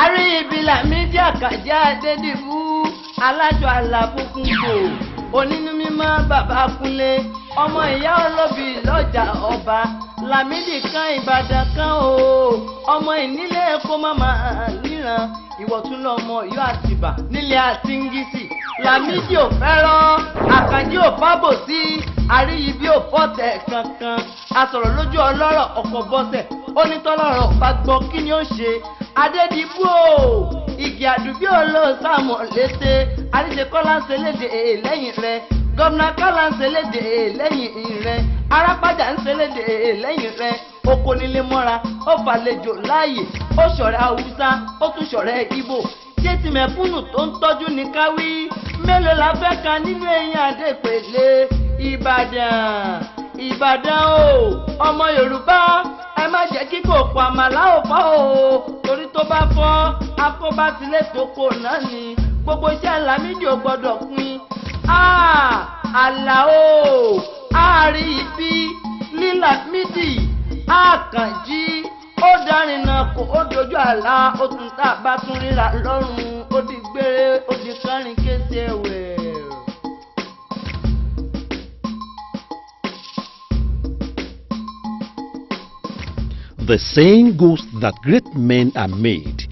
àrí ìbílà méjì àkàjá Adédìbú alájọ àlàfókùnkò onínú mímọ́ bàbá Kúnlé ọmọ ìyá olóbì lọ́jà ọba Lámídì Kan Ìbàdàn Kan o ọmọ ìnílé kó máma níran ìwọ̀tún lọ́mọ Ọ̀yọ́ Àtìbà nílé Àtíngísì Lámídì ò fẹ́ràn Àkànjí ò fábò sí àríyìbí ò fọ́tẹ̀ kankan asọ̀rọ̀ lójú ọlọ́rọ̀ ọkọ̀ bọ́sẹ̀ ó ní tọ́lọ́rọ̀ bá gbọ́ kí ni ó ṣe Adédìbú o igi àdùbí olóòsàmù létè àríṣekọ́lá ń ṣẹlẹ́dẹ̀ lẹ́yìn rẹ̀ gómìnà kọ́lá ń ṣẹlẹ́dẹ̀ lẹ́yìn rẹ̀ arápájà ń ṣẹlẹ́dẹ̀ lẹ́yìn rẹ̀ oko nílé mọ́ra ó fàlejò láàyè ó ṣọ̀rẹ́ haúsá ó tún ṣọ̀rẹ́ Ìgbò ṣé ti mẹ̀kúnnù tó ń tọ́jú ní káwí mélòó la fẹ́ ka nínú eyín Adépèlé Ìbàdàn o ọmọ Yorùbá ẹ má jẹ́ kí kòkò àmàlà ò fọ́ o torí tó bá fọ́ akóbá tilé tókò náà ni gbogbo iṣẹ́ Lámídì ò gbọ́dọ̀ pín Àlàó àárí ibi lílàmídì Àkànjí ó dárìnà kó ó dojú àlá ó tún tá a bá tún ríra lọ́rùn ó di gbére ó di kárin kése wẹ̀. The saying goes that great men are made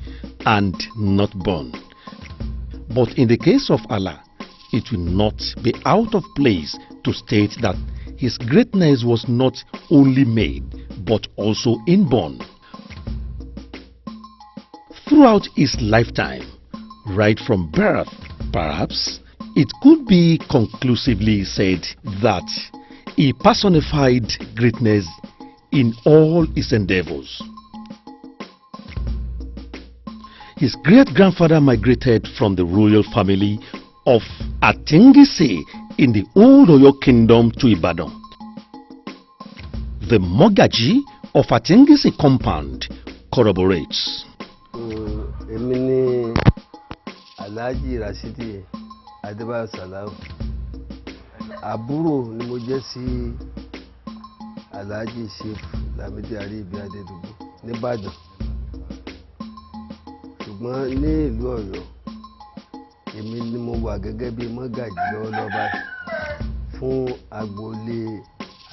and not born. But in the case of Allah, it will not be out of place to state that his greatness was not only made, but also inborn. Throughout his lifetime, right from birth, perhaps, it could be conclusively said that he personified greatness in all his endeavors. His great-grandfather migrated from the royal family of Àtíngísì in the old Oyo kingdom to Ibadan. The Mogaji of Àtíngísì compound corroborates. Èmi ni Alhaji Rashidi Adébáyọ̀ Sàlámù. Àbúrò ni mo jẹ́ sí Alhaji Chief Lámídì Àríyìbí Adédìbú nìbàdàn. Ṣùgbọ́n ní ìlú Ọ̀yọ́, èmi ni mo wà gẹ́gẹ́ bí mọ́gàjí lọ́wọ́lọ́wọ́ báyìí fún agboolé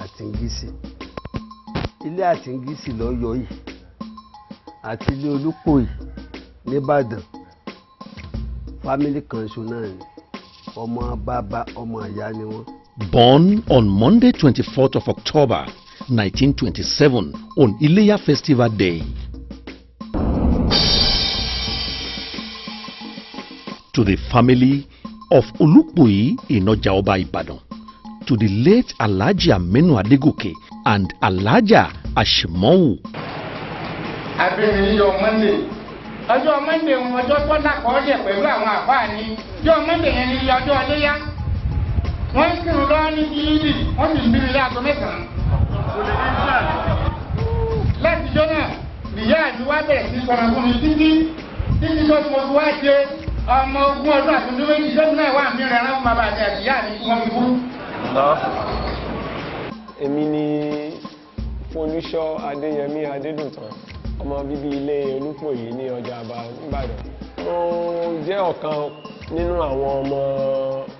Àtíngísì. Ilé Àtíngísì lọ́yọ́ yìí àti ilé Olúpò yìí nìbàdàn. Fámílì kan ṣo náà ni ọmọ bàbá ọmọ ìyá ni wọ́n. Born on Monday 24th of October 1927 on Iléyá Festival Day. To the family of Olúpòyí in Ọjà Ọba Ìbàdàn, to the late Alhaji Aminu Adegoke and Alhaja Ashimowu. Abẹ́rẹ́ yọ Monday. Ọjọ́ Monday wọn ọjọ́ tó lákọọ́lẹ̀ pẹ̀lú àwọn àfáà ni. Ọjọ́ Monday yẹn ni ọjọ́ Iléyá. Wọ́n ń kírun lọ́wọ́ ní Ìdí, wọ́n sì ń bí ilé aago mẹ́sàn-án. Láti jọ náà, ìyá àti wá bẹ̀rẹ̀ sí sọ̀rọ̀ fún mi títí tó ti mo fi wá ṣe ọmọ ogún ọdún àti ọdún méjì lọ́dún náà wà mí rẹ̀ rán fún bàbá àti ìyá mi kí wọ́n fi kú. Èmi ni Folúṣọ́ Adéyẹmí Adédùntàn, ọmọ bíbí ilé Olúpòyí ní Ọjà Ọba Ìbàdàn. Mo jẹ́ ọ̀kan nínú àwọn ọmọ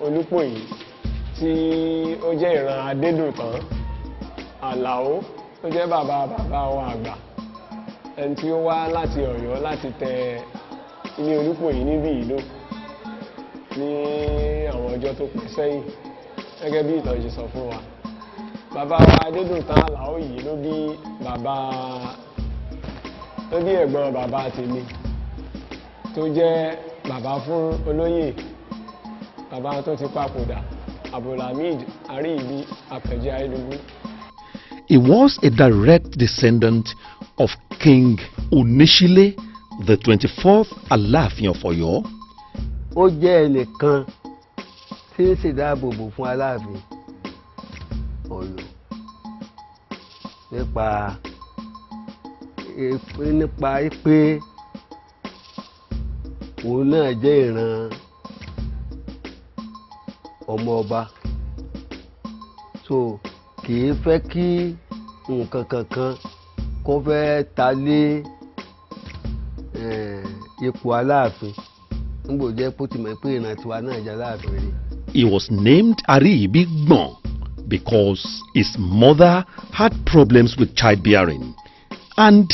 Olúpòyí tí ó jẹ́ ìran Adédùntàn. Àlàó ó jẹ́ bàbá wa àgbà, ẹni tí ó wá láti Ọ̀yọ́ láti tẹ ilé Olúpòyí níbí ìlú ní àwọn ọjọ́ tó pẹ́ sẹ́yìn, gẹ́gẹ́ bí ìtàn ṣe sọ fún wa. Bàbá wa Adédùntàn Àlàó yìí ló bí ẹ̀gbọ́n bàbá tèmi tó jẹ́ bàbá fún olóyè bàbá tó ti papòdà Abdulhamid Àríyìbí Àkànjí Adédìbú. He was a direct descendant of King Oníṣílé, the 24th Aláàfin of Ọ̀yọ́. Ó jẹ́ ẹnìkan tí ń ṣèdáàbòbò fún Aláàfin Ọ̀yọ́ nípa pé òun náà jẹ́ ìran ọmọ ọba, so kì í fẹ́ kí nǹkan kankan kó fẹ́ ta lé ipò aláàfin nígbò jẹ́ pé ó ti mọ̀ pé ìran tiwa náà jẹ́ aláàfin rí. He was named Adédibú Kan because his mother had problems with childbearing, and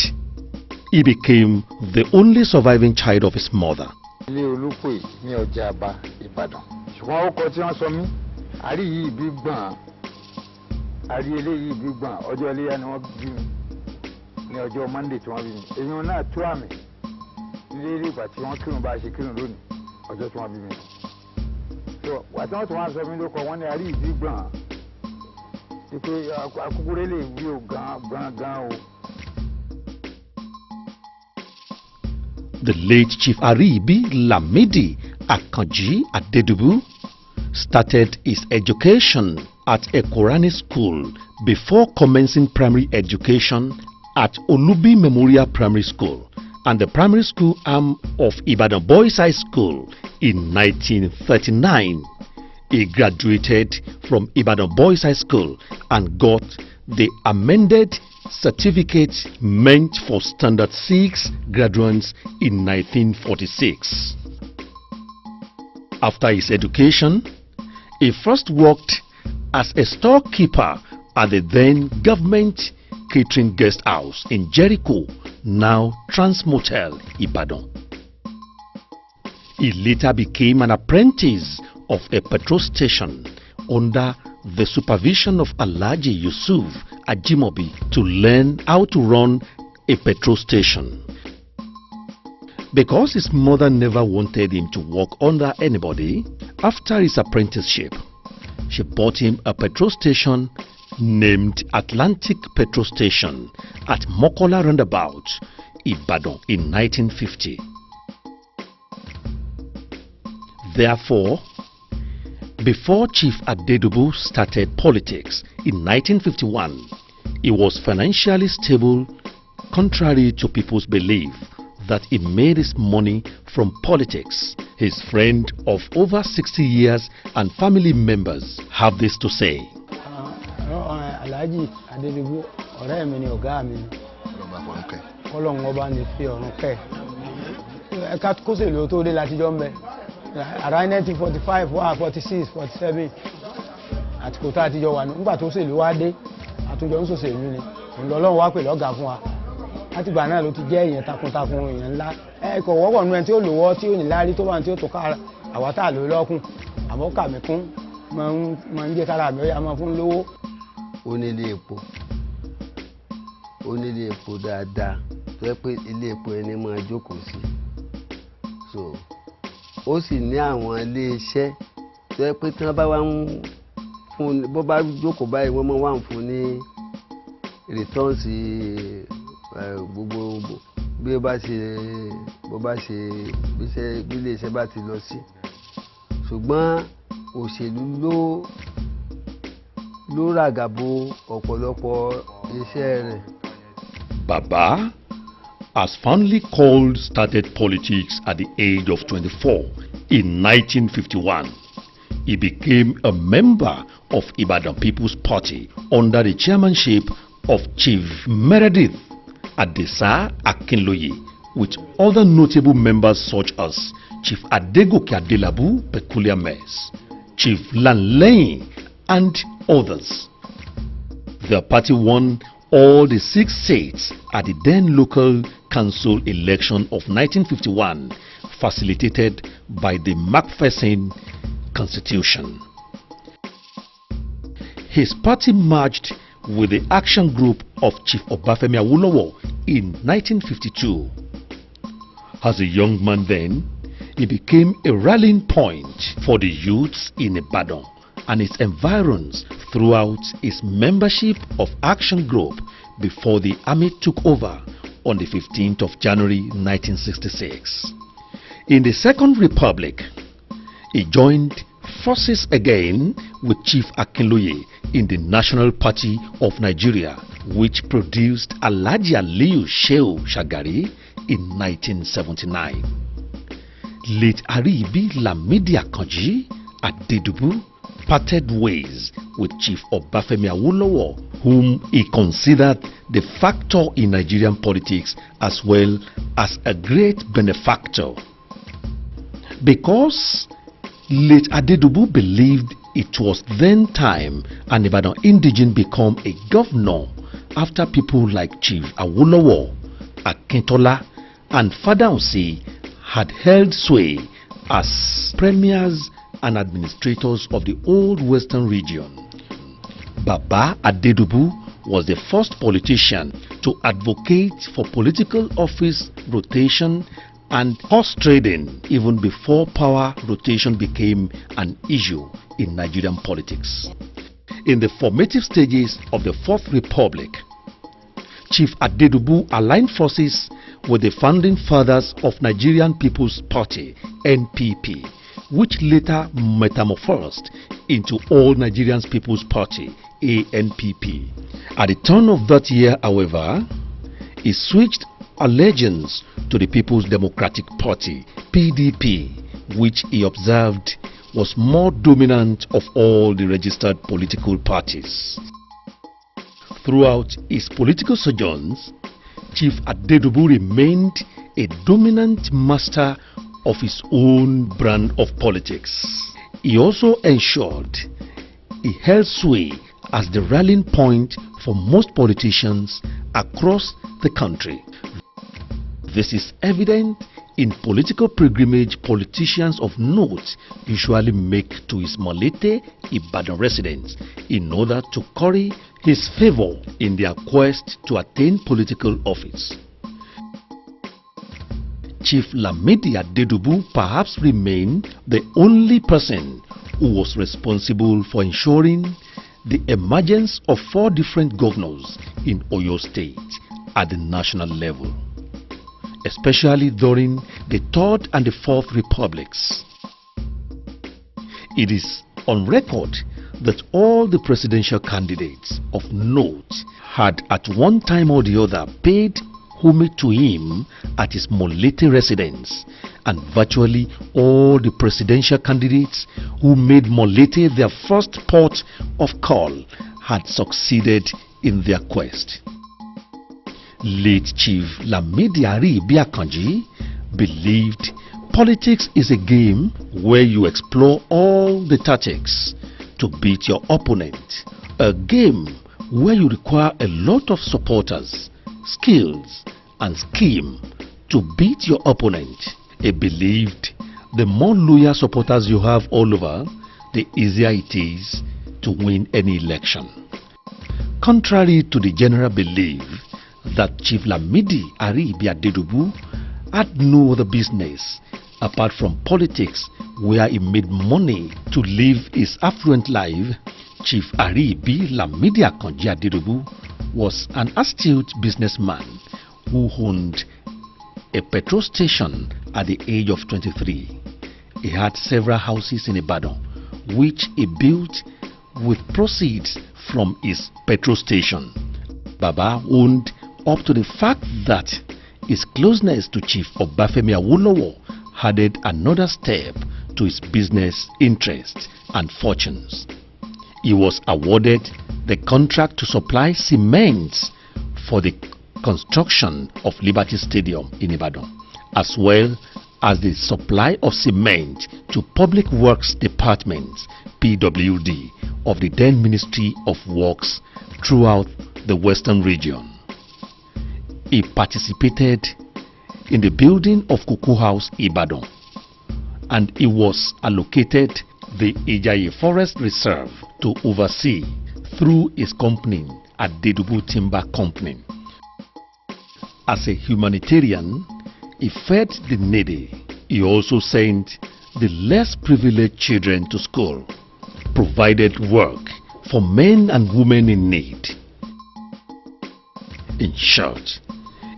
he became the only surviving child of his mother. Ilé Olúpè ní ọjà àbá Ìbàdàn. Ṣùgbọ́n ó kọ tí wọ́n sọ mí, Adédibú Kan, Adédibú Kan, ọjọ́ iléyá ni wọ́n bí mi, ní ọjọ́ Monday tí wọ́n bí mi. Èyí náà tú àmì nílé ìgbà tí wọ́n kírun bá ṣe kírun lónìí, ọjọ́ tí wọ́n bí mi. So wà tí wọ́n tún wá sọ mí ló kọ wọ́n ní Adédibú Kan, pé akúkúrẹ́ lè wí o gan o. The late Chief Aribi Lamidi Akanji Adédibú started his education at a Quranic school before commencing primary education at Olubi Memorial Primary School and the primary school arm of Ibadan Boys High School in 1939. He graduated from Ibadan Boys High School and got the amended certificate meant for Standard 6 graduates in 1946. After his education, he first worked as a storekeeper at the then government catering guest house in Jericho, now Trans Motel, Ibadan. He later became an apprentice of a petrol station under the supervision of Alhaji Yusuf Ajimobi to learn how to run a petrol station. Because his mother never wanted him to work under anybody, after his apprenticeship, she bought him a petrol station named Atlantic Petrol Station at Mokola Roundabout, Ibadan in 1950. Therefore, before Chief Adédibú started politics in 1951, he was financially stable, contrary to people's belief that he made his money from politics. His friend of over 60 years and family members have this to say. Alhaji Adédibú, ọ̀rẹ́ mi ni ọ̀gá mi. Ọlọ́run ọba ní fi ọ̀run kẹ́. Ẹ̀ka kó sì lò tó dé láti jọ ń bẹ. Around 1945, 46, 47, àtìkò tá a ti jọ wà nígbà tó ṣèlú wá dé, àtúnjọ ń ṣòṣèlú ni. Ọlọ́run wá pè lọ́gàá fún wa. Láti ìgbà náà ló ti jẹ́ èèyàn takuntakun, èèyàn ńlá. Kò wọ́pọ̀ nínú ẹni tí ó lówó, tí ó ní láárí tó wà tí ó tó ká àwa tá a lò lọ́kùn. Àmọ́ kà mí kún, máa ń jẹ́ kára mi ó yá máa fún lówó. Ó nílé epo dáadáa tó yẹ pé ilé epo ẹni máa jókòó sí. So ó sì ní àwọn ilé iṣẹ́ tó yẹ pé tí wọ́n bá wá ń fún bó bá jókòó báyìí wọ́n máa wà ń fún ní rìtọ́ǹsì gbogbo bí ilé iṣẹ́ bá ti lọ sí. Ṣùgbọ́n òṣèlú ló ràgàbò ọ̀pọ̀lọpọ̀ iṣẹ́ rẹ̀. Baba, as fondly called, started politics at the age of 24 in 1951. He became a member of Ibadan People's Party under the chairmanship of Chief Meredith Adesa Akinloye, with other notable members such as Chief Adegoke Adelabu Peculiar Mess, Chief Lanley, and others. The party won all the 6 seats at the then local council election of 1951, facilitated by the Macpherson Constitution. His party merged with the action group of Chief Obafemi Awolowo in 1952. As a young man then, he became a rallying point for the youths in Ibadan and its environs throughout his membership of Action Group before the army took over on the 15th of January 1966. In the Second Republic, he joined forces again with Chief Akinloye in the National Party of Nigeria, which produced Alhaji Aliyu Shehu Shagari in 1979. Late Aribi Lamidi Akanji Adédibú parted ways with Chief Obafemi Awolowo, whom he considered the factor in Nigerian politics as well as a great benefactor. Because late Adédibú believed it was then time an Ibadan indigene become a governor after people like Chief Awolowo, Akintola, and Fadaunsi had held sway as premiers and administrators of the old western region. Baba Adédibú was the first politician to advocate for political office rotation and horse trading even before power rotation became an issue in Nigerian politics. In the formative stages of the Fourth Republic, Chief Adédibú aligned forces with the founding fathers of Nigerian People's Party, NPP, which later metamorphosed into All Nigerian People's Party, ANPP. At the turn of that year, however, he switched allegiance to the People's Democratic Party, PDP, which he observed was more dominant of all the registered political parties. Throughout his political sojourns, Chief Adédibú remained a dominant master of his own brand of politics. He also ensured he held sway as the rallying point for most politicians across the country. This is evident in political pilgrimage politicians of note usually make to his Molete, Ibadan residence in order to curry his favor in their quest to attain political office. Chief Lamidi Adédibú perhaps remained the only person who was responsible for ensuring the emergence of 4 different governors in Oyo State at the national level, especially during the Third and the Fourth Republics. It is on record that all the presidential candidates of note had at one time or the other paid homage to him at his Molete residence, and virtually all the presidential candidates who made Molete their first port of call had succeeded in their quest. Late Chief Lamidi Kan believed politics is a game where you explore all the tactics to beat your opponent, a game where you require a lot of supporters, skills and scheme to beat your opponent. He believed the more loyal supporters you have all over, the easier it is to win any election. Contrary to the general belief that Chief Lamidi Adédibú had no other business apart from politics where he made money to live his affluent life, Chief Lamidi Kan Ìbàdàn was an astute businessman who owned a petrol station at the age of 23. He had several houses in Ibadan, which he built with proceeds from his petrol station. Baba owned up to the fact that his closeness to Chief Obafemi Awolowo added another step to his business interests and fortunes. He was awarded the contract to supply cement for the construction of Liberty Stadium in Ibadan, as well as the supply of cement to Public Works Department, PWD, of the then Ministry of Works throughout the Western region. He participated in the building of Cocoa House Ibadan, and he was allocated the Ijaye Forest Reserve to oversee through his company, Adédibú Timber Company. As a humanitarian, he fed the needy. He also sent the less privileged children to school, provided work for men and women in need. In short,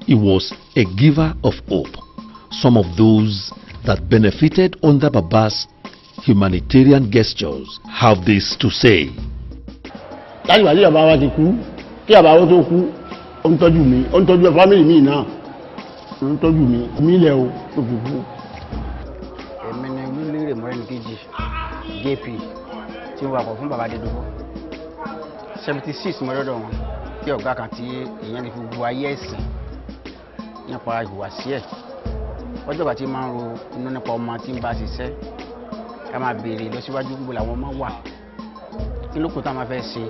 he was a giver of hope. Some of those that benefited under Baba's humanitarian gestures have this to say. Láti wà tí bàbá wa ti kú, kí bàbá wa tó kú, ó ń tọ́jú mi, ó ń tọ́jú family mi náà, ó ń tọ́jú mi lẹ̀ o tó fi kú. Èmi ni Wílérè Mọ́rẹ́nìkejì, JP, tí mo wakọ̀ fún bàbá Adédibú 76 mo lọ́dọ̀ wọn tí ọ̀gá kan tí èèyàn lè fi gbogbo ayé ẹ̀sìn nípa ìhùwàsí ẹ̀ ọjọ́ kan tí máa ń ro inú nípa ọmọ tí ń bá ṣiṣẹ́ ká máa béèrè lọ́síwájú gbogbo làwọn ọmọ wà kí ló kù tá a máa fẹ́ ṣe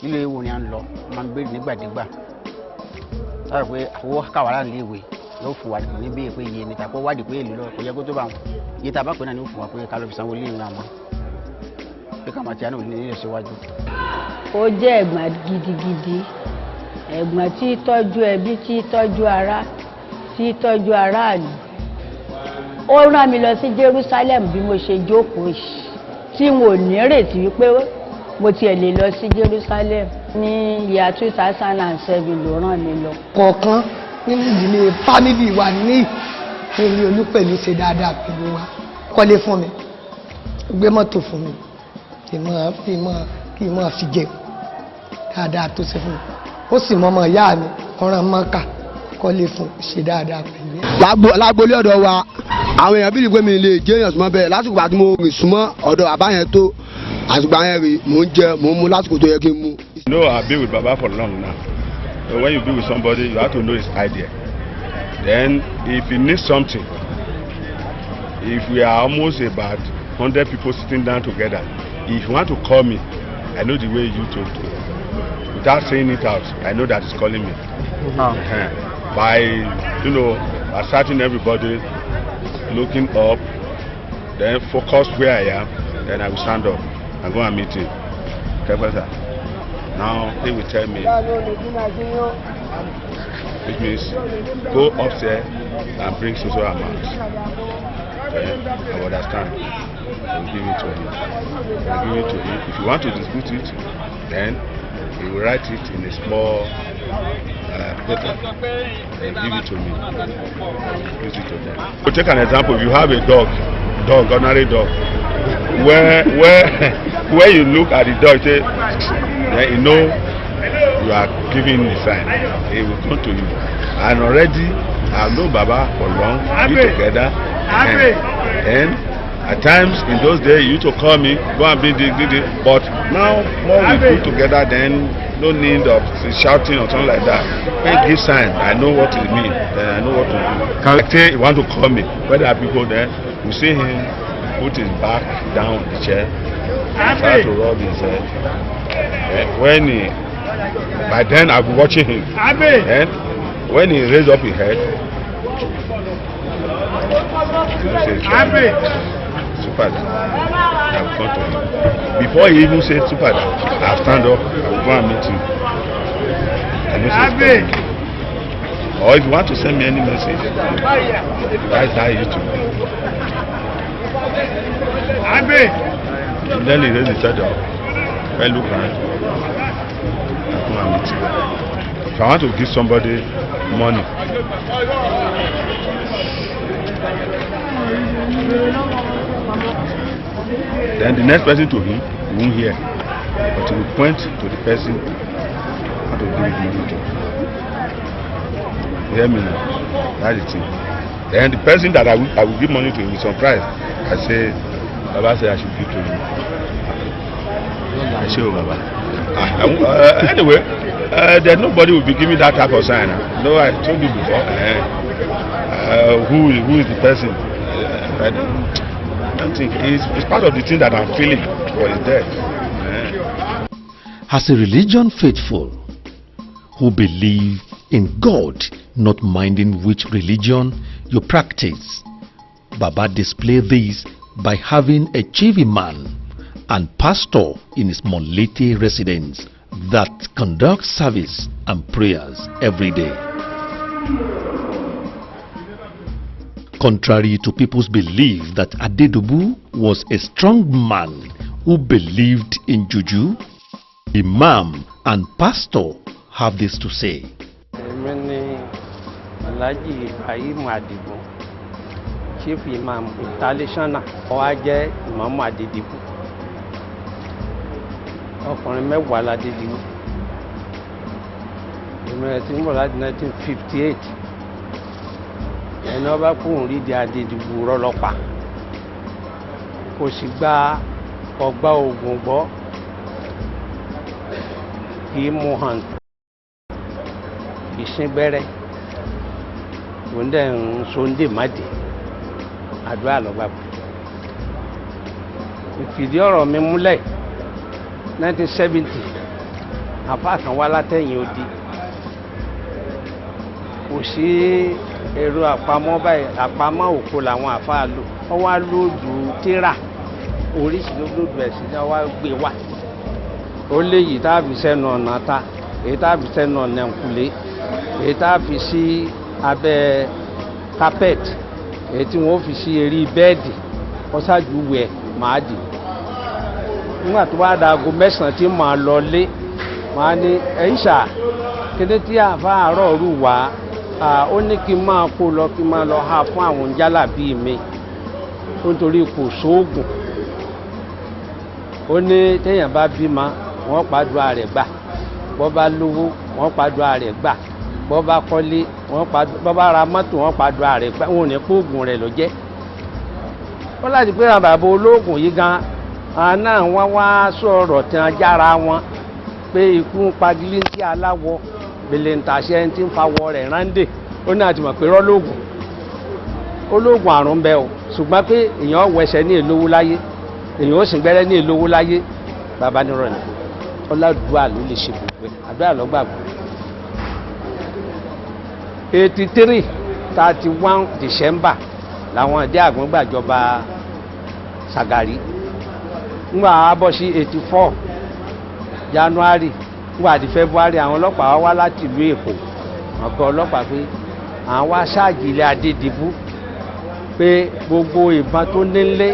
nílé ìwò ni à ń lọ máa ń béèrè nígbàdégbà táwọn pé owó káwàrà nílé ìwé yóò fún wa níbi pé iye níta kó wádìí pé èlò lọ kò yẹ kó tó bá wọn iye tá a bá pè náà ni ó fún wa pé ká lọ fi sanwó ilé ìwé àwọn pé ká máa ti àná òní nílẹ̀ síwájú. ó jẹ́ ẹ̀gbọ́n gidigidi ẹ̀gbọ́n tí tọ́jú ẹbí tí tọ́jú ará tí tọ́jú aráàlú ó rán mi lọ sí Jerusalem bí mo ṣe jókòó tí n ò nírètí wípé mo tiẹ̀ lè lọ sí Jerusalem ní ìyá 2007 ló rán mi lọ. kọ̀ọ̀kan nínú ìdílé fámìlì wa ní eré Olúpẹ̀lú ṣe dáadáa pẹ̀lú wa kọ́lé fún mi gbé mọ́tò fún mi kí n máa fi jẹ dáadáa tó ṣe fún mi ó sì mọ ọmọ ìyá mi ọ̀ràn mọ́kà kọ́lé fún ṣe dáadáa pẹ̀lú. lágbolé ọ̀dọ̀ wa àwọn èèyàn bí ìgbé mi lè jẹ́ èèyàn súnmọ́ bẹ́ẹ̀ lásìkò àti mo rìn súnmọ́ ọ̀dọ̀ bàbá yẹn tó àsìkò àyẹn rè mò ń jẹ mò ń mu lásìkò tó yẹ kí n mu. You know, I've been with Baba for long now. So when you be with somebody, you have to know his idea. Then, if you need something, if we are almost about 100 people sitting down together, if you want to call me, I know the way you told to. Without saying it out, I know that he's calling me. By, you know, asserting everybody, looking up, then focus where I am, then I will stand up and go and meet him. Okay, now he will tell me, which means go upstairs and bring so amount. Then I will understand. I will give it to him. I will give it to him. If you want to dispute it, then he will write it in a small paper and give it to me. Use it to them. To take an example, if you have a dog, ordinary dog, where you look at the dog, say, then you know you are giving the sign. He will come to you. And already I have known Baba for long, we together. And at times in those days you used to call me, go and be the. But now more we do together, then no need of shouting or something like that. When he gives sign, I know what it means. Then I know what to do. Can I say you want to call me? When there are people there, you see him put his back down the chair, try to rub his head. When he, by then I'll be watching him. And when he raise up his head, Super, I will come to him. Before he even said Super, I'll stand up, I will go and meet him. Or if you want to send me any message, that's how I used to be. And then he raised his head up. I look around. I come and meet him. If I want to give somebody money, then the next person to him won't hear, but he will point to the person how to give it money to. You hear me now? That's the thing. Then the person that I will give money to will be surprised. I say, Baba said I should give to you. I say, oh Baba. Anyway, there's nobody will be giving that type of sign. No, I told you before. Who is the person? I don't think it's part of the thing that I'm feeling for his death. As a religion faithful who believe in God, not minding which religion you practice, Baba displayed this by having a chief imam and pastor in his Monlete residence that conducts service and prayers every day. Contrary to people's belief that Adédibú was a strong man who believed in juju, imam and pastor have this to say. Chief Imam International ó jẹ́ Imam Adédibú. Ọkùnrin mẹ́wàá la Adédibú. Ìmọ̀ràn tí ń bọ̀ láti 1958. Ẹni ọba kúrò rí di Adédibú rọ́lọ́pàá. Kò sì gba ọgbà oògùn gbọ́ kì í mu hàn kì í sín gbẹ́rẹ́ òun dẹ̀ ń sondé mádì àdúrà lọ́gbàgbọ́. ìfìdí ọ̀rọ̀ mi múlẹ̀ 1970 àfáà kan wá látẹ̀yìn odi kò sí èrò àpamọ́ báyìí àpamọ́ òkú làwọn àfáà lò wọ́n wá lóòdù tírà oríṣiríṣi ẹ̀sìn náà wá gbé wá ó léyìí tá a fi sẹ́nu ọ̀nà ta èyí tá a fi sẹ́nu ọ̀nà ìkùlé èyí tá a fi sí abẹ́ carpet èyí tí wọ́n fi sí eré bẹ́ẹ̀dì wọ́n ṣáàjú wẹ̀ máa dì nígbà tó bá da aago 9 tí màá lọ lé màá ní ẹ̀yìn ṣá kété tí àfa àárọ̀ rù wá ó ní kí n máa kó lọ kí n máa lọ ha fún àwọn jálàbí mi nítorí kò sóògùn ó ní téèyàn bá bímọ wọ́n pàdúrà rẹ̀ gbà bọ́ bá lówó wọ́n pàdúrà rẹ̀ gbà bọ́ bá kọ́lé bọ́ bá ra mọ́tò wọ́n pàdúrà rẹ̀ gbà wọn ò ní kó oògùn rẹ̀ ló jẹ́ wọ́n láti pé àwọn bàbá olóògùn yìí gan àná wọn wá sọ̀rọ̀ tí wọ́n jára wọn pé ikú ń pagilé tí aláwọ̀ bèlè ń tàṣẹ tí ń fawọ rẹ̀ rándè ó ní àti mọ̀ pé rọ́lóògùn olóògùn àrùn bẹ́ẹ̀ o ṣùgbọ́n pé èèyàn wẹsẹ̀ ní èlówó láyé èèyàn ó sì gbẹ́rẹ́ ní èlówó láyé bàbá nírọ̀ ni ọlọ́dúà ló lè ṣe gbogbo ẹ̀ àdúrà lọ́gbàgbọ́. 83 31 December làwọn ìdí àgbọn gbàjọba Ṣàgàrí ńgbà á bọ́ sí 84 January ńgbà di February àwọn ọlọ́pàá wá láti ìlú Èkó ọ̀gá ọlọ́pàá pé àwọn wá ṣáàjì ilé Adédibú pé gbogbo ìbọn tó nílé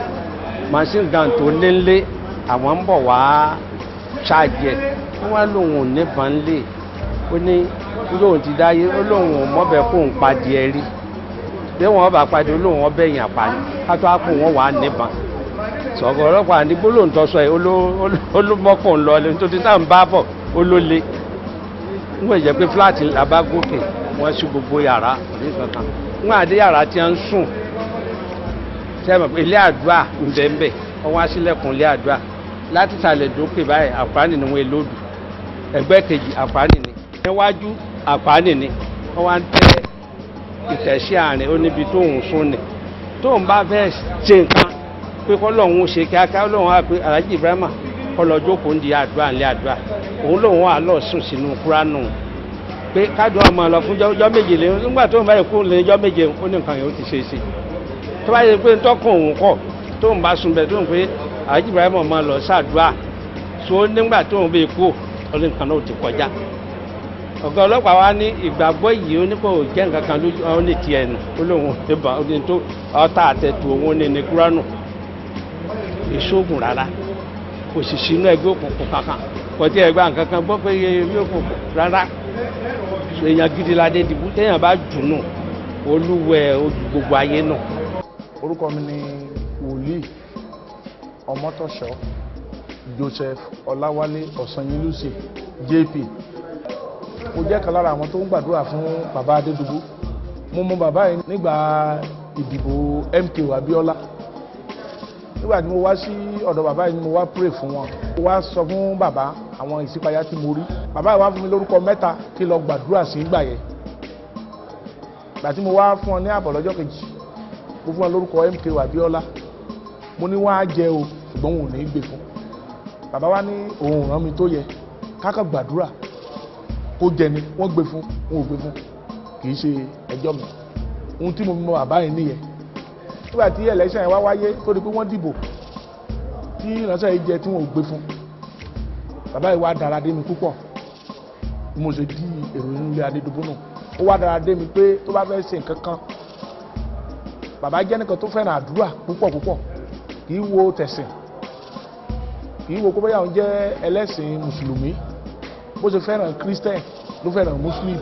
machine gun tó nílé àwọn ń bọ̀ wá ṣáàjì ẹ̀ wọ́n wá lòun ò níbọn lé ó ní lóun ti dáyé ó lóun ò mọ́bẹ̀ kó ń padì ẹ rí bí wọ́n bá padì ó lóun ọbẹ̀ yàn pa ni kátó àpò wọn wà níbọn sọ̀gọ̀ ọlọ́pàá ní gbólóhùn tó sọ ẹ̀ olómọ́kùn lọ nítorí táwọn bá bọ̀ ó ló le nígbà jẹ́ pé fúláàtì làbágòkè wọ́n sí gbogbo yàrá ní kankan nígbà àdé yàrá tí wọ́n ń sùn sẹ́mi pé ilé àdúrà ń bẹ̀ ń bẹ̀ wọ́n wá sílẹ̀kùn ilé àdúrà láti sàlẹ̀ dókè báyìí àpáàní ni wọ́n lòdù ẹgbẹ́ kejì àpáàní ni níwájú àpáàní ni wọ́n wá ń tẹ́ ìtẹ̀sí àárín ó níbi tóun sún ni tóun bá fẹ́ ṣe nǹkan pé kọ́lọ́hún ó ṣe kíákíá Ọlọ́hun á pé Alhaji Ibrahima kọ́lọ́jọ́ kò ń di àdúrà ńlẹ̀ àdúrà òun lòun wà lọ sùn sínú Kúránù pé kádùn ọmọ lọ fún ọjọ́ méje lé nígbà tóun bá yẹ kó lé ọjọ́ méje ó ní nǹkan yẹn ó ti ṣe é ṣe tó bá yẹ pé tọkàn òun kọ tóun bá sùn bẹ̀ tóun pé Alhaji Ibrahima máa lọ ṣàdúrà so nígbà tóun bẹ kú ó ní nǹkan náà ó ti kọjá ọ̀gá ọlọ́pàá wa ní ìgbàgbọ́ yìí ó ní kò jẹ́ nǹkan kan lójú ọ ní tiẹ̀ nù ó lóun ìbọn ó ní tó ọta àtẹ̀tù òun ní Kúránù ìṣògùn rárá kò sì sínú ẹgbẹ́ òkùnkùn kankan kò tí ẹgbẹ́ kankan gbọ́ pé ẹgbẹ́ òkùnkùn rárá èèyàn gidi l'Adédibú téèyàn bá dùnú olúwẹ̀ ojú gbogbo ayé náà. orúkọ mi ni wòlíì Ọmọ́tọ̀ṣọ́ Joseph Ọláwálé Ọ̀sanyínlúsì JP mo jẹ́ kan lára àwọn tó ń gbàdúrà fún bàbá Adédibú mo mọ bàbá yìí nígbà ìdìbò MKO Abíọ́lá nígbà tí mo wá sí ọ̀dọ̀ bàbá yìí mo wá pray fún wọn mo wá sọ fún bàbá àwọn ìṣípayá tí mo rí bàbá yìí wá fún mi lórúkọ 3 kí lọ gbàdúrà sí ìgbà yẹn ìgbà tí mo wá fún ọ ní àbọ̀ lọ́jọ́ kejì mo fún ọ lórúkọ MKO Abíọ́lá mo ní wọ́n á jẹ o ṣùgbọ́n wọn ò ní gbé fún bàbá wa ní òun ràn mí tó yẹ kákà gbàdúrà kó jẹ ni wọ́n gbé fún wọn ò gbé fún kì í ṣe ẹjọ́ mi ohun tí mo mọ bàbá yìí nìyẹn nígbà tí election yẹn wá wáyé tó di pé wọ́n dìbò tí ìránṣẹ́ yìí jẹ tí wọ́n ò gbé fún bàbá yìí wá dára dé mi púpọ̀ bí mo ṣe di èrò inú ilé Adédibú náà ó wá dára dé mi pé tó bá fẹ́ ṣe nǹkan kan bàbá jẹ́ nìkan tó fẹ́ràn àdúrà púpọ̀ púpọ̀ kì í wo tẹ̀sìn kì í wo kó bóyá òun jẹ́ ẹlẹ́sìn mùsùlùmí bó ṣe fẹ́ràn Christian ló fẹ́ràn Muslim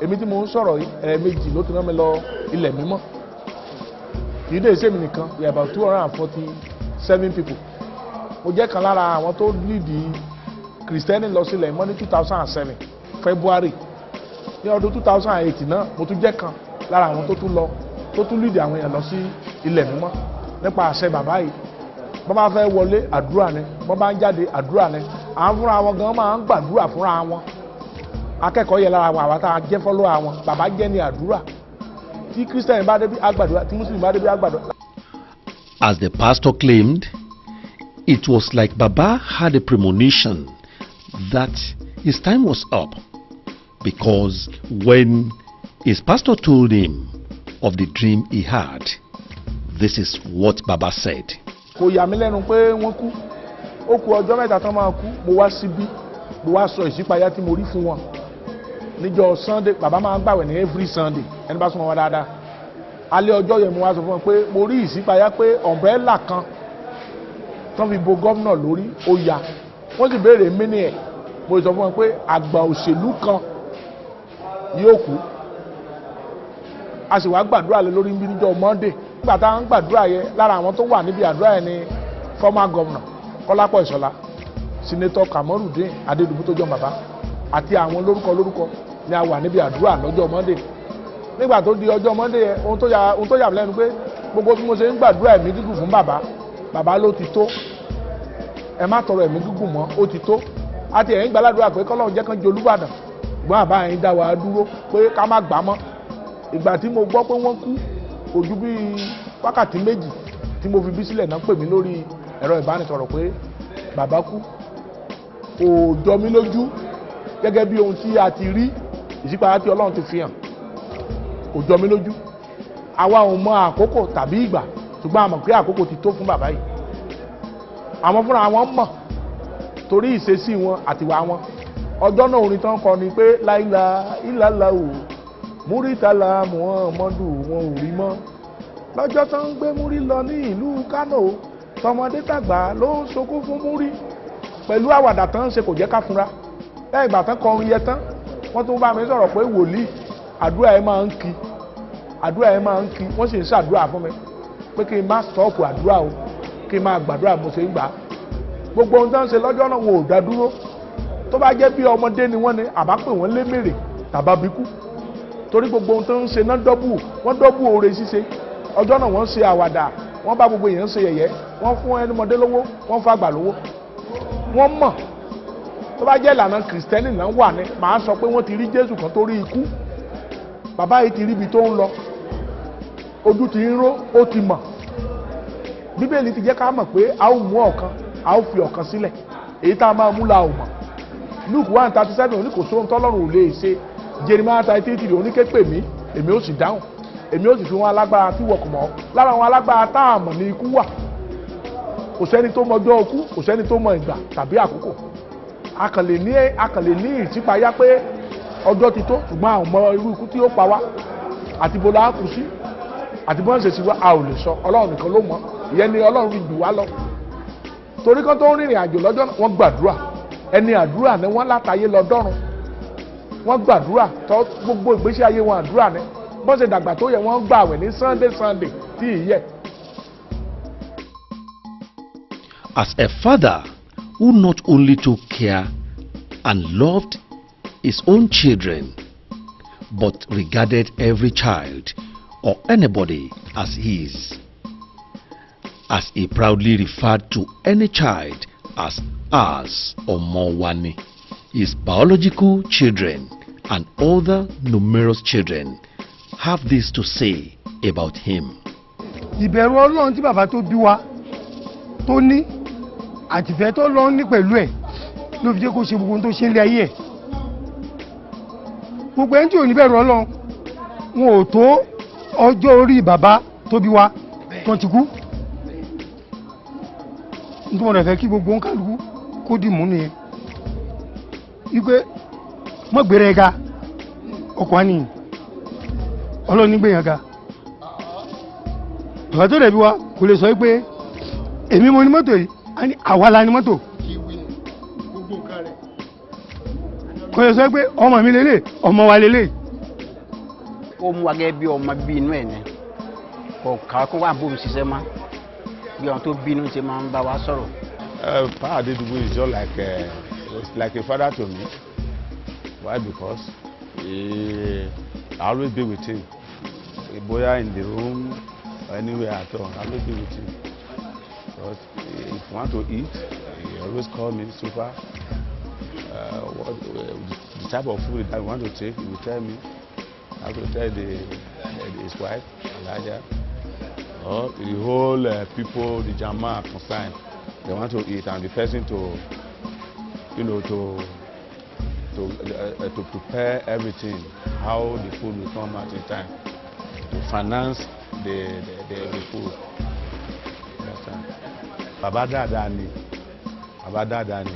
èmi tí mo ń sọ̀rọ̀ ẹ̀ẹ̀mejì ló ti rán mi lọ ilẹ̀ mímọ́ kì í dé ìṣẹ́mi nìkan we are about 247 people mo jẹ́ kan lára àwọn tó lídì Kristẹni lọ sílẹ̀ mọ́ ní 2007 February ní ọdún 2008 náà mo tún jẹ́ kan lára àwọn tó tún lídì àwọn èèyàn lọ sí ilẹ̀ mímọ́ nípa àṣẹ bàbá yìí bọ́n bá fẹ́ wọlé àdúrà ni bọ́n bá ń jáde àdúrà ni àwọn fúnra wọn gan máa ń gbàdúrà fúnra wọn akẹ́kọ̀ọ́ yẹ lára àwọn tá a jẹ́ fọ́lọ́ àwọn bàbá jẹ́ ní àdúrà tí kírísítẹ̀nì bá débi àgbàdúrà tí mùsùlùmí bá débi àgbàdúrà. As the pastor claimed, it was like Baba had a premonition that his time was up, because when his pastor told him of the dream he had, this is what Baba said. Kò yà mí lẹ́nu pé wọ́n kú ó kù ọjọ́ mẹ́ta tán máa kú mo wá síbí mo wá sọ ìṣípayá tí mo rí fún wọn níjọ́ Sunday bàbá máa ń gbàwẹ̀ ní every Sunday ẹni bá súnmọ́ wọn dáadáa alẹ́ ọjọ́ yẹn mo wá sọ fún wọn pé mo rí ìṣípayá pé umbrella kan tán fi bo gómìnà lórí ó ya wọ́n sì béèrè mí ẹ̀ mo sọ fún wọn pé àgbà òṣèlú kan yóò kú a sì wá gbàdúrà lé lórí níbi níjọ́ Monday nígbà tá à ń gbàdúrà yẹn lára àwọn tó wà níbi àdúrà yẹn ni former governor Kọ́lápọ̀ Ìṣọ̀lá senator Kamorudeen Adédibú tó jọ bàbá àti àwọn lórúkọ ni a wà níbi àdúrà lọ́jọ́ Monday nígbà tó di ọjọ́ Monday yẹn ohun tó yà mí lẹ́nu pé gbogbo bí mo ṣe ń gbàdúrà ẹ̀mí gígùn fún bàbá ló ti tó ẹ má tọrọ ẹ̀mí gígùn mọ́ ó ti tó àti ẹ̀yìn gbàládùra pé kọ́lọ́run jẹ́ kán jẹ Olúbàdàn ṣùgbọ́n àbá yẹn dá wa dúró pé ká má gbà mọ́ ìgbà tí mo gbọ́ pé wọ́n kú ojú bíi wákàtí méjì tí mo fi bí sílẹ̀ náà pè mí lórí ẹ̀rọ ìbánisọ̀rọ̀ pé bàbá kú kò jọ mí lójú gẹ́gẹ́ bí ohun tí a ti rí ìṣípayá tí Ọlọ́run ti fi hàn kò jọ mí lójú àwa ò mọ àkókò tàbí ìgbà ṣùgbọ́n a mọ̀ pé àkókò ti tó fún bàbá yìí àwọn fúnra wọn mọ̀ torí ìṣesí wọn àtiwá wọn ọjọ́ náà orin tán kọ ni pé láìla ìlàlà ò múrítàlà Muhammadu wọn ò rí mọ́ lọ́jọ́ tán ń gbé múrí lọ ní ìlú Kánò tọmọdé tàgbà ló ń sọkún fún múrí pẹ̀lú àwàdà tán ṣe kò jẹ́ ká fúnra lẹ́yìn ìgbà tán kọrin yẹ tán wọ́n tún bá mi sọ̀rọ̀ pé wòlíì àdúrà ẹ̀ máa ń kí wọ́n sì ń ṣàdúrà fún mi pé kí n má stọ́ọ̀pù àdúrà o kí n máa gbàdúrà mo ṣe ń gbà á gbogbo ohun tó ń ṣe lọ́jọ́ náà wọn ò dá dúró tó bá jẹ́ bí ọmọdé ni wọ́n ní àbá pè wọ́n lémèrè tàbá bíkú torí gbogbo ohun tó ń ṣe náà wọ́n dọ́bù oore ṣíṣe ọjọ́ náà wọ́n ṣe àwàdà wọ́n bá gbogbo èèyàn ṣe yẹ̀yẹ́ wọ́n fún ẹnumọdé lówó wọ́n fún àgbà lówó wọ́n mọ̀ tó bá jẹ́ ìlànà kìrìsìtẹ́nì náà wà ní màá sọ pé wọ́n ti rí Jésù kan tó rí ikú bàbá yìí ti rí ibi tó ń lọ ojú ti ń ró ó ti mọ̀ Bíbélì ti jẹ́ ká mọ̀ pé a ó mú ọ̀kan a ó fi ọ̀kan sílẹ̀ èyí tá a máa mú la ò mọ̀ Luke 1:37 òní kò sóhun tọ́lọ́run ò lè ṣe Jeremiah 33 òní ké pè mí èmi ó sì dáhùn èmi ó sì fi wọn alágbára tí wọ̀kùn mọ́ lára àwọn alágbára tá a mọ̀ ní ikú wà kò sẹ́ni tó mọ ọjọ́ ikú kò sẹ́ni tó mọ ìgbà tàbí àkókò a kàn lè ní ìṣípayá pé ọjọ́ ti tó ṣùgbọ́n a ò mọ irú ikú tí ó pa wá àti bó la kù sí àti bó ń ṣe sí wá a ò lè sọ Ọlọ́run nìkan ló mọ̀ ìyẹn ni Ọlọ́run fi jù wá lọ torí kan tó ń rìnrìn àjò lọ́jọ́ náà wọ́n gbàdúrà ẹni àdúrà ni wọ́n látàyé lọ dọ́run wọ́n gbàdúrà tó gbogbo ìgbésí ayé wọn àdúrà ni bọ́n ṣe dàgbà tó yẹ wọ́n gbààwẹ̀ ní Sunday tí ì yẹ. As a father who not only took care and loved his own children, but regarded every child or anybody as his, as he proudly referred to any child as ours or Mowani, his biological children and other numerous children have this to say about him. Ìbẹ̀rù Ọlọ́run tí bàbá tó bí wa tó ní àtìfẹ́ tó lọ ní pẹ̀lú ẹ̀ ló fi jẹ́ kó ṣe gbogbo tó ṣe ń lé ayé ẹ̀. Gbogbo ẹni tí ò ní bẹ̀rù Ọlọ́run wọn ò tó ọjọ́ orí bàbá tó bí wa tó ti kú. Nítorí wọn fẹ́ kí gbogbo ń kálukú kó dì mú nìyẹn. Wípé mọ́ gbèrè ga ọkọ̀ á nìyí. Ọlọ́run ní gbèyàn ga bàbá tó dẹ̀bí wa kò lè sọ pé èmi mo ní mọ́tò yìí a ní àwa la ní mọ́tò kò lè sọ pé ọmọ mi lélẹ̀ ọmọ wa lélẹ̀. ó mú wa gẹ́gẹ́ bí ọmọ bí inú ẹ̀ ní kò ká kó wà bóun ṣiṣẹ́ mọ́ bí ọ̀n tó bínú ṣe máa ń bá wa sọ̀rọ̀. Pa Adédibú is just like a father to me. Why? Because I always be with him. Boya in the room or anywhere at all, I always be with him. So But if you want to eat, he always call me, Super. The type of food that you want to take, he will tell me. I have to tell his wife, Elijah, or the whole people, the Jama concerned, they want to eat, and the person to prepare everything, how the food will come at a time, to finance the food. Bàbá dáadáa ni,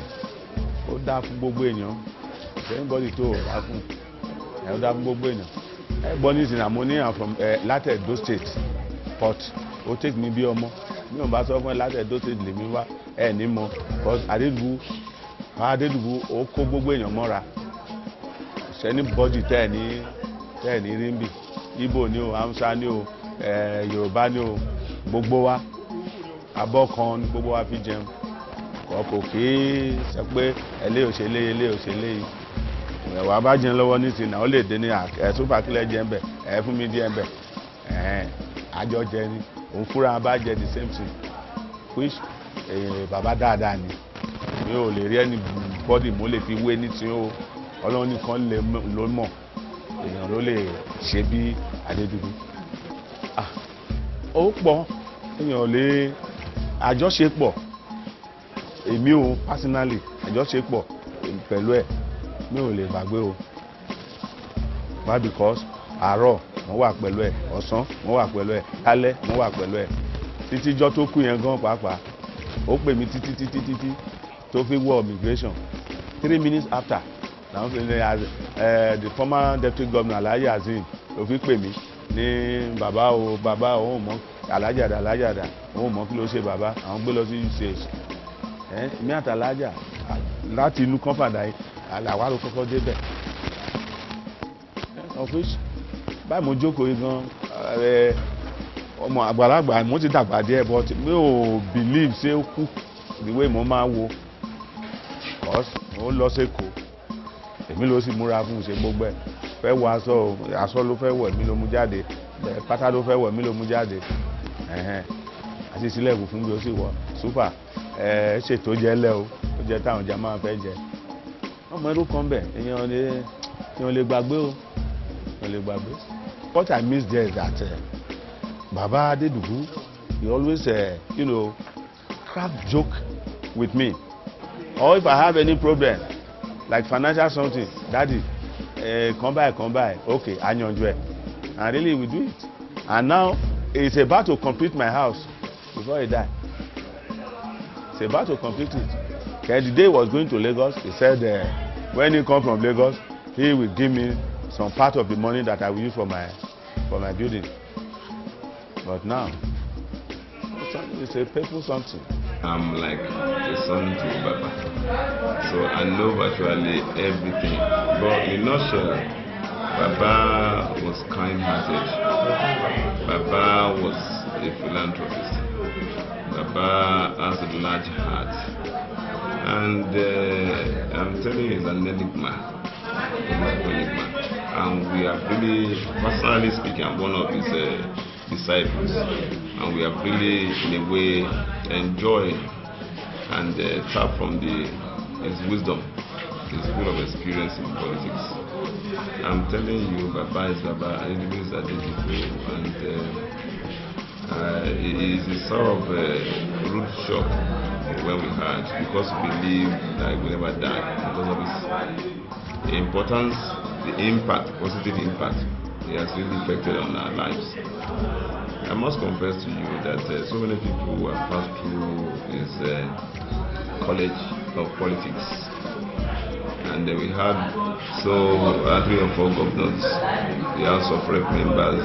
ó dá fún gbogbo èèyàn, anybody tó dá fún, ó dá fún gbogbo èèyàn. Everybody is in harmony. I'm from láti Edo State, but ó take me bí ọmọ. Mi ò bá sọ fún ẹ láti Edo State lèmi wá, ẹ ní mọ̀, because Adédìbú ó kó gbogbo èèyàn mọ́ra. Anybody tẹ́ ẹ̀ ní rí ń bì, Igbo ni o, Hausa ni o, Yorùbá ni o, gbogbo wa. Abọ́ kan ní gbogbo wa fi jẹun. Kò kí sọ pé ẹlé òṣèlé yìí. Ẹ̀wà bá jẹun lọ́wọ́ ní ìsìn náà ó lè dé ní Super kílẹ̀ jẹ́ ń bẹ̀, fún mi díẹ̀ ń bẹ̀. Àjọ jẹ ni, òun fúnra bá jẹ the same thing. Which bàbá dáadáa ni. Mi ò lè rí anybody mo lè fi wé ní tí ó Ọlọ́run nìkan ló mọ̀. Èèyàn ló lè ṣe bí Adédìbú. Ó pọ̀, èèyàn lè àjọṣepọ̀. Èmi ò personally àjọṣepọ̀ pẹ̀lú ẹ̀ mi ò lè gbàgbé o. Why? Because àárọ̀ mo wà pẹ̀lú ẹ̀, ọ̀sán mo wà pẹ̀lú ẹ̀, alẹ́ mo wà pẹ̀lú ẹ̀. Títí jọ́ tó kú yẹn gan pàápàá. Ó pè mí títí tó fi wọ immigration. 3 minutes after, now the former deputy governor Alhaji Azim ló fi pè mí ní bàbá òun mọ̀ alájàdá òun mọ̀ kí ló ṣe bàbá àwọn gbé lọ sí UCH. Mi àtàlájà láti inú kọ́ńpàdà yìí àlàwà ló kọ́kọ́ débẹ̀. Ọ̀fíìsì báyìí mo jókòó yìí gan ọmọ àgbàlagbà mo ti dàgbà díẹ̀ but mi ò believe ṣé ó kú the way mo máa wo cause mo lọ sẹ́kọ̀ọ́ èmi ló sì múra fún ṣe gbogbo ẹ̀ fẹ́ wọ aṣọ ló fẹ́ wọ̀ èmi ló mú jáde pátá ló fẹ́ wọ̀ èmi ló mú jáde àti sílẹ̀kùn fún mi ó sì wọ Super ṣètò jẹ́ lẹ́ o ó jẹ́ táwọn ọjà máa fẹ́ jẹ ọmọ ẹrú kan bẹ̀ èèyàn lè gbàgbé o èèyàn lè gbàgbé. What I miss there is that Baba Adédìbú he always crack joke with me, or if I have any problem like financial something, daddy come by, okay I yanjú ẹ, and really we do it. And now he's about to complete my house before he die. He's about to complete it. Okay, the day he was going to Lagos, he said when he come from Lagos he will give me some part of the money that I will use for my building. But now it's a painful something. I'm like a son to Baba, so I know virtually everything. But in a nutshell, Baba was kind-hearted. Baba was a philanthropist. Baba has a large heart, and I'm telling you, he's an enigma. And we are really, personally speaking, I'm one of his disciples, and we have really, in a way, enjoyed and tap from his wisdom, his full of experience in politics. I'm telling you, Baba is Baba, Adédibú is Adédibú, and it is a sort of rude shock when we heard, because we believe that we never die, because of his importance, the impact, positive impact it has really affected on our lives. I must confess to you that so many people have passed through his college of politics, and we had 3 or 4 governors, the House of Rep members,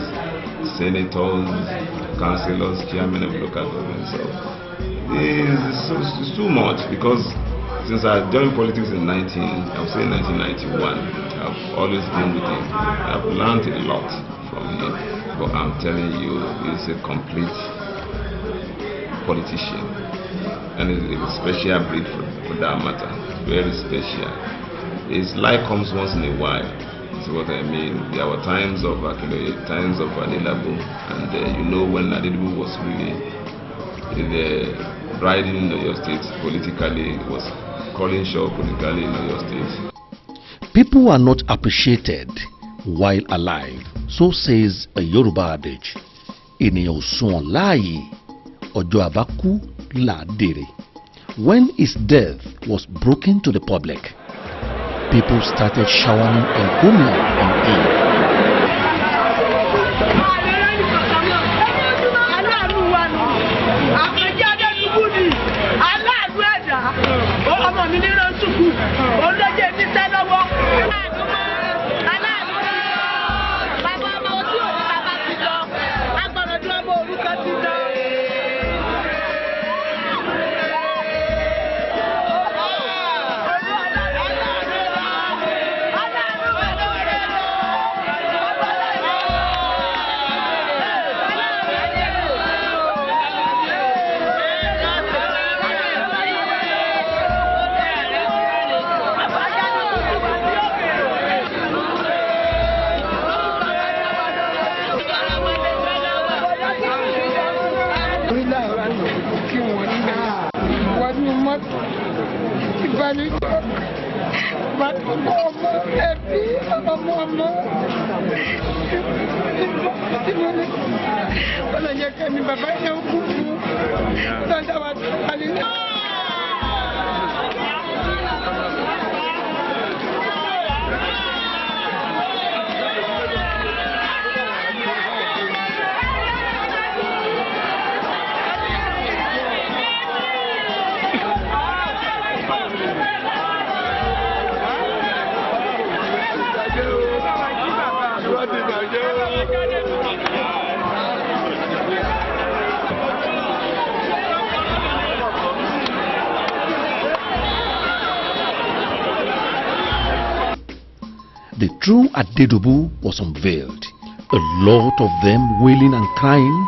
senators, councillors, chairmen of local government. So it's too much, because since I joined politics in 1991, I've always been with him. I've learned a lot from him. But I'm telling you, he's a complete politician. And he's a special breed for that matter. Very special. His life comes once in a while. See what I mean? There were times of Adédibú, and when Adédibú was really riding in Oyo State politically, was calling shots politically in Oyo State. People are not appreciated while alive, so says a Yoruba adage. Ènìyàn ò sunwọ̀n láàyè, ọjọ́ àbákú là á dèrè. When his death was broken to the public, people started showering encomium on him. The true Adédibú was unveiled, a lot of them wailing and crying,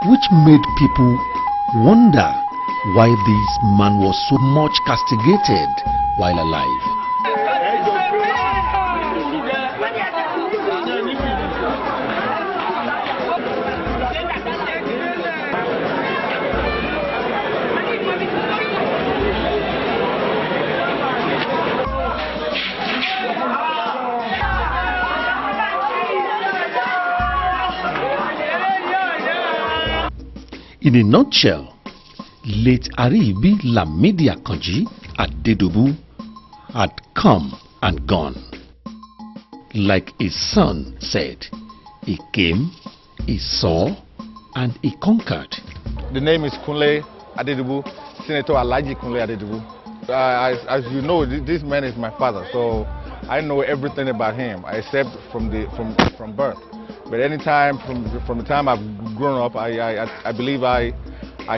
which made people wonder why this man was so much castigated while alive. In a nutshell, late Adédibú Kan Adédibú had come and gone. Like his son said, he came, he saw, and he conquered. The name is Kunle Adédibú, Senator Alhaji Kunle Adédibú. As you know, this man is my father, so I know everything about him except from birth. But anytime from the time I've grown up, I believe I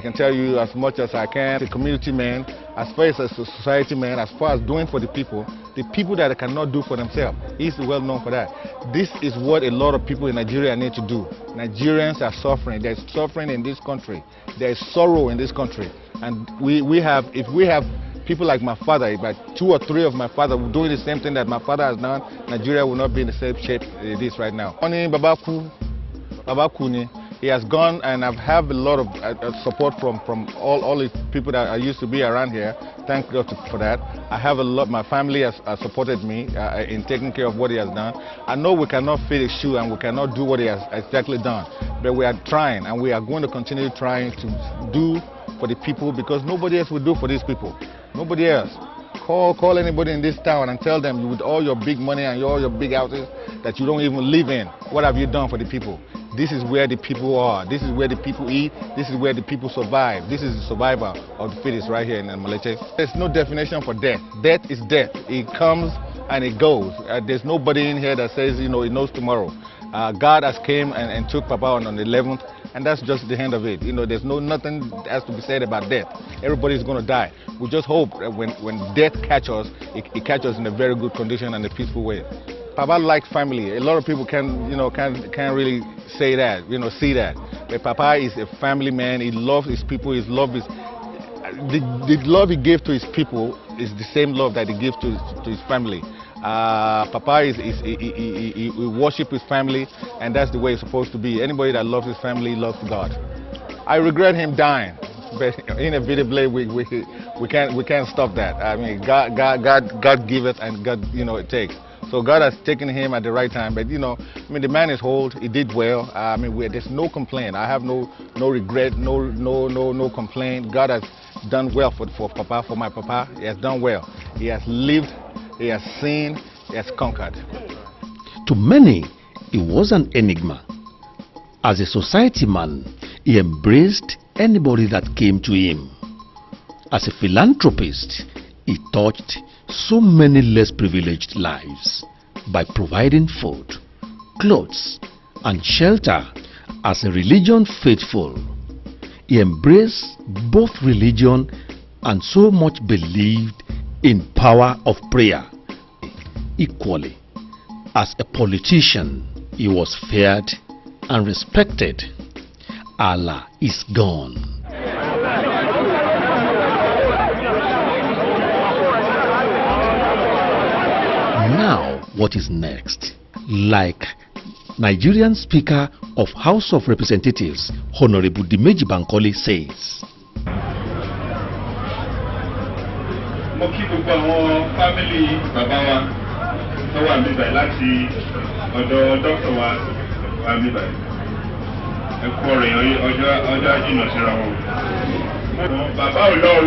can tell you as much as I can. A community man, as far as a society man, as far as doing for the people that cannot do for themselves. He's well known for that. This is what a lot of people in Nigeria need to do. Nigerians are suffering. There's suffering in this country. There's sorrow in this country. And if we have people like my father, like 2 or 3 of my father doing the same thing that my father has done, Nigeria will not be in the same shape it is right now. He has gone, and I've have a lot of support from all the people that I used to be around here. Thank God for that. I have a lot. My family has supported me in taking care of what he has done. I know we cannot fit his shoe and we cannot do what he has exactly done, but we are trying, and we are going to continue trying to do for the people, because nobody else will do for these people. Nobody else. Call anybody in this town and tell them, with all your big money and all your big houses that you don't even live in, what have you done for the people? This is where the people are. This is where the people eat. This is where the people survive. This is the survival of the fittest right here in Maleche. There's no definition for death. Death is death. It comes and it goes. There's nobody in here that says, he knows tomorrow. God has came and took Papa on the 11th, and that's just the end of it. There's nothing has to be said about death. Everybody's going to die. We just hope that when death catches us, it catches us in a very good condition and a peaceful way. Papa likes family. A lot of people can't really say that, see that. But Papa is a family man. He loves his people. The love he gave to his people is the same love that he gives to his family. Papa he worships his family, and that's the way it's supposed to be. Anybody that loves his family loves God. I regret him dying. but inevitably we can't stop that. I mean, God give it, and God, it takes. So God has taken him at the right time. But I mean, the man is old. He did well. I mean, there's no complaint. I have no regret, no complaint. God has done well for Papa, for my Papa. He has done well. He has lived. He has seen. He has conquered. To many, he was an enigma. As a society man, he embraced anybody that came to him. As a philanthropist, he touched so many less privileged lives by providing food, clothes, and shelter. As a religion faithful, he embraced both religion and so much believed in power of prayer. Equally, as a politician, he was feared and respected. Allah is gone. Now, what is next? Like Nigerian Speaker of House of Representatives, Honorable Dimeji Bankole says. Mo kí gbogbo àwọn family bàbá wa tó wà níbẹ̀ láti ọ̀dọ̀ dókítà wa wà níbẹ̀. Ẹ kú ọ̀rẹ́ ọjọ́ àjìnà síra wọn. Bàbá ò lọ o.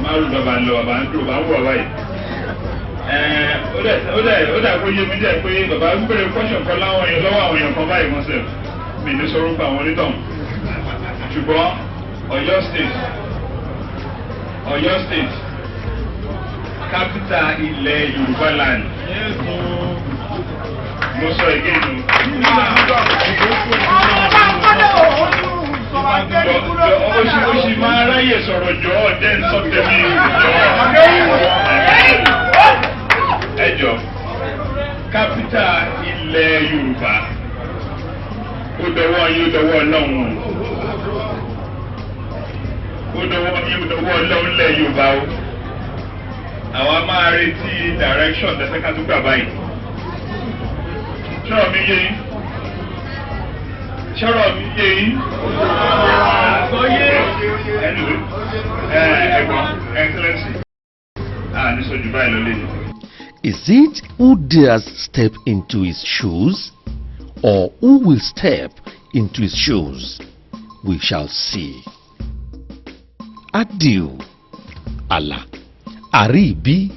Màmá rú bàbá ń lọ, bàbá ń dùn, bàbá ń wọ̀ wáyé. Ó dà kó yé mi jẹ́ pé bàbá ń bèrè kọ́ṣọ̀n kan lọ́wọ́ àwọn èèyàn kan báyìí wọ́n sẹ̀. Mi ní sọ̀rọ̀ pa àwọn onítọ̀hún. Ṣùgbọ́n Ọ̀yọ́ State, capital ilẹ̀ Yorùbá land. Mo sọ again o. Ó sì máa ráyè sọ̀rọ̀ jọ ọ̀dẹ́ ń sọ tẹ̀lé ẹjọ́. Capital ilẹ̀ Yorùbá. Ó dọwọ́ yín, ó dọwọ́ Ọlọ́run. Ó dọwọ́ yín, ó dọwọ́ Ọlọ́run lẹ̀ Yorùbá o. Àwa máa retí direction tẹ́sẹ̀ ká tó gbà báyìí. Ṣọ́rọ̀ mi yé yín. Excellency. Ní sọ́jú báyìí lọ lẹ́yìn. Is it who dares step into his shoes, or who will step into his shoes? We shall see. Adieu, Allah, Aribi,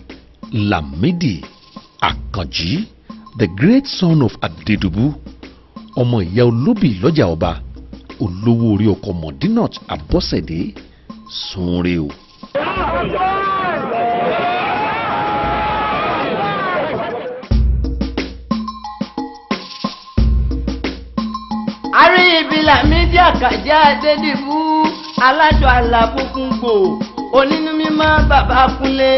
Lamidi, Akanji, the great son of Adédibú, ọmọ ìyá olóbì lọ́jà ọba, olówó orí ọkọ̀ Mọ̀dínàt Abọ́sẹ̀dé, sunre o. Àríyìnbí Lámídì Àkànjí Adédibú alájọ àlàfúnkún gbò onínú mímọ́ bàbá Kúnlé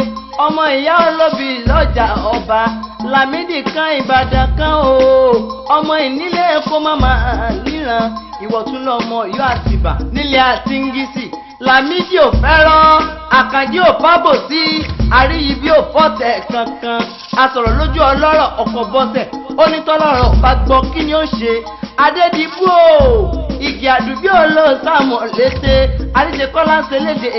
ọmọ ìyá olóbì lọ́jà ọba Lámídì Kan Ìbàdàn Kan o ọmọ ìnílé kó máma níran ìwọ̀tún lọ́mọ Ọ̀yọ́ Àtìbà nílé Àtíngísì Lámídì ò fẹ́ràn Àkànjí ò fábò sí Àríyìnbí ò fọ́tẹ̀ kankan asọ̀rọ̀ lójú ọlọ́rọ̀ ọkọ̀ bọ́sẹ̀ onítọ́lọ́rọ̀ bá gbọ́ kí ni ó ṣe Adédibú o igi àdùbí olóòsàmọ̀ létè àríṣekọ́lá ń ṣe léde